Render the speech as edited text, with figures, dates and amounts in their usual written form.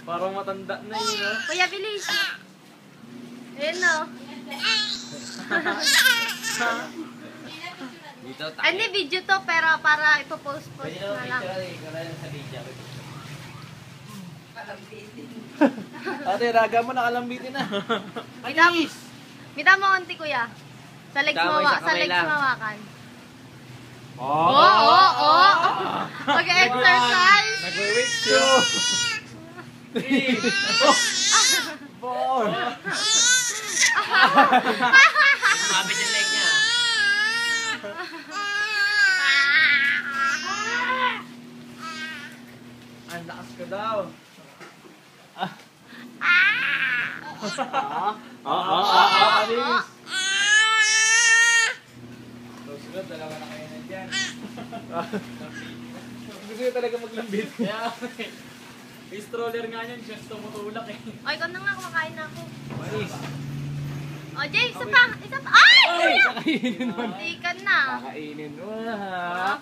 Parang matanda na yun, no? Kuya, bilis. Ayun, no? Dito tayo. Hindi, video to, pero para ipopost na lang. Ate, raga mo, nakalambitin na. Mita mo konti, kuya. Sa legs Tama, isang sa kamay legs lang. mawakan. Oh! Oo. Mag-exercise. Nag-wait siya. 3, 4. Mabit yung leg niya. Ang lakas ka daw. Alis. Susunod, dalawa na kayo na dyan. Gusto nyo talaga maglambit. Kaya, may stroller nga yan, just tumutulak eh. O, ikaw na nga, kumakain na ako. Manis. O, Jay, isa pa. Ay! Ay! Kakainin mo. Hindi ka na. Kakainin mo. Oo,